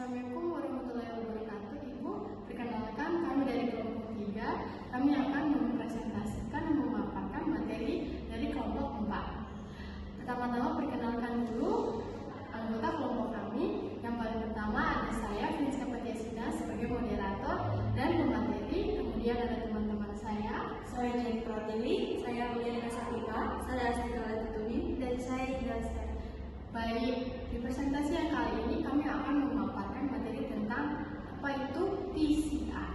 Assalamualaikum warahmatullahi wabarakatuh. Ibu, perkenalkan kami dari kelompok 3. Kami akan mempresentasikan dan memaparkan materi dari kelompok 4. Pertama-tama perkenalkan dulu anggota kelompok kami. Yang paling pertama ada saya, Finiska Patiasina, sebagai moderator dan pemateri. Kemudian ada teman-teman saya Jenny Pratiwi, saya Uliana Sakita, saya Astika Latitubi, dan saya Indra. Baik, di presentasi yang kali ini kami akan memaparkan materi tentang apa itu PCR.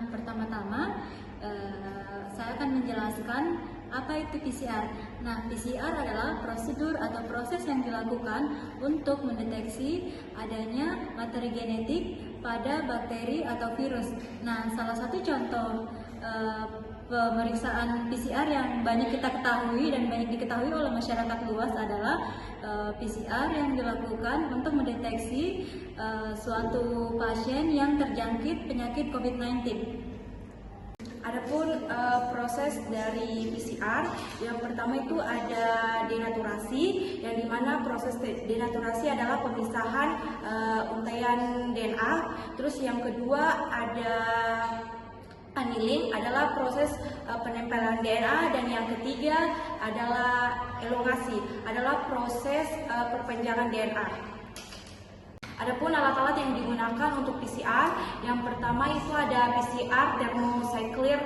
Pertama-tama, saya akan menjelaskan apa itu PCR. Nah, PCR adalah prosedur atau proses yang dilakukan untuk mendeteksi adanya materi genetik pada bakteri atau virus. Nah, salah satu contoh pemeriksaan PCR yang banyak kita ketahui dan banyak diketahui oleh masyarakat luas adalah PCR yang dilakukan untuk mendeteksi suatu pasien yang terjangkit penyakit COVID-19. Adapun proses dari PCR, yang pertama itu ada denaturasi, yang dimana proses denaturasi adalah pemisahan untaian DNA. Terus yang kedua ada annealing, adalah proses penempelan DNA, dan yang ketiga adalah elongasi, adalah proses perpanjangan DNA. Adapun alat-alat yang digunakan untuk PCR, yang pertama itu ada PCR thermocycler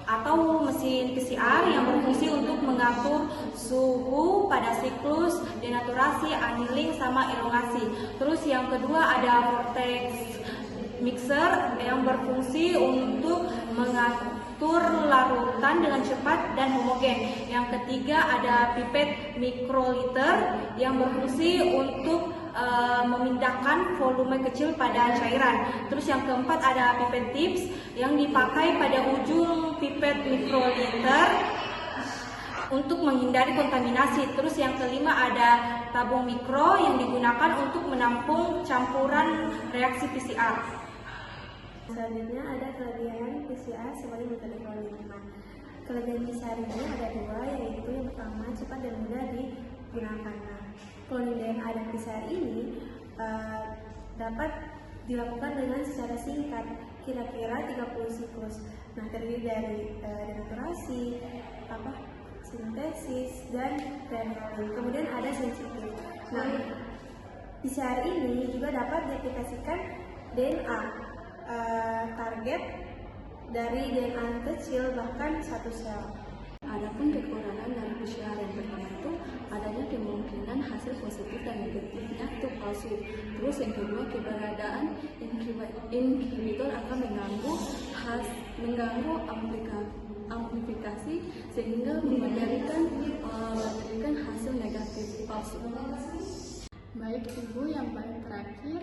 atau mesin PCR yang berfungsi untuk mengatur suhu pada siklus denaturasi, annealing, sama elongasi. Terus yang kedua ada vortex mixer yang berfungsi untuk mengatur larutan dengan cepat dan homogen. Yang ketiga ada pipet microliter yang berfungsi untuk memindahkan volume kecil pada cairan. Terus yang keempat ada pipet tips yang dipakai pada ujung pipet microliter untuk menghindari kontaminasi. Terus yang kelima ada tabung mikro yang digunakan untuk menampung campuran reaksi PCR. Selanjutnya ada kelebihan PCR sebagai metode cloning. Kelebihan PCR ini ada dua, yaitu yang pertama cepat dan mudah digunakan. Cloning DNA dan PCR ini dapat dilakukan dengan secara singkat, kira-kira 30 siklus. Nah, terdiri dari denaturasi, sintesis, dan reannealing. Kemudian ada sensitif. Nah, PCR ini juga dapat diaplikasikan DNA target dari DNA kecil, bahkan satu sel. Adapun kekurangan dari PCR yang pertama itu adanya kemungkinan hasil positif dan negatifnya itu palsu. Terus yang kedua, keberadaan inhibitor akan mengganggu amplifikasi sehingga memberikan hasil negatif palsu. Baik Ibu, yang paling terakhir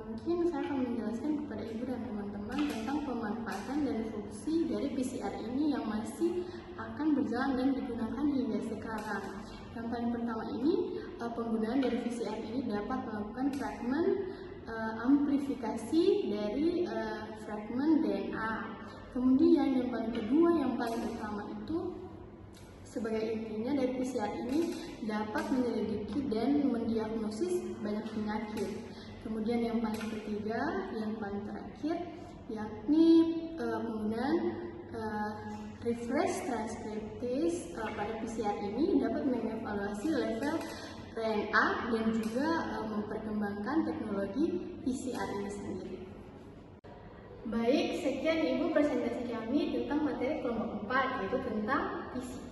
mungkin saya akan menjelaskan kepada Ibu dan teman-teman tentang pemanfaatan dan fungsi dari PCR ini yang masih akan berjalan dan digunakan hingga sekarang. Yang paling pertama ini, penggunaan dari PCR ini dapat melakukan fragment amplifikasi dari fragment DNA. Kemudian yang paling kedua, yang paling utama itu, sebagai intinya dari PCR ini dapat menyelidiki dan mendiagnosis banyak penyakit. Kemudian yang paling ketiga, yang paling terakhir, yakni penggunaan refresh transcriptase pada PCR ini dapat mengevaluasi level RNA dan juga memperkembangkan teknologi PCR ini sendiri. Baik, sekian Ibu presentasi kami tentang materi kelompok 4, yaitu tentang PCR.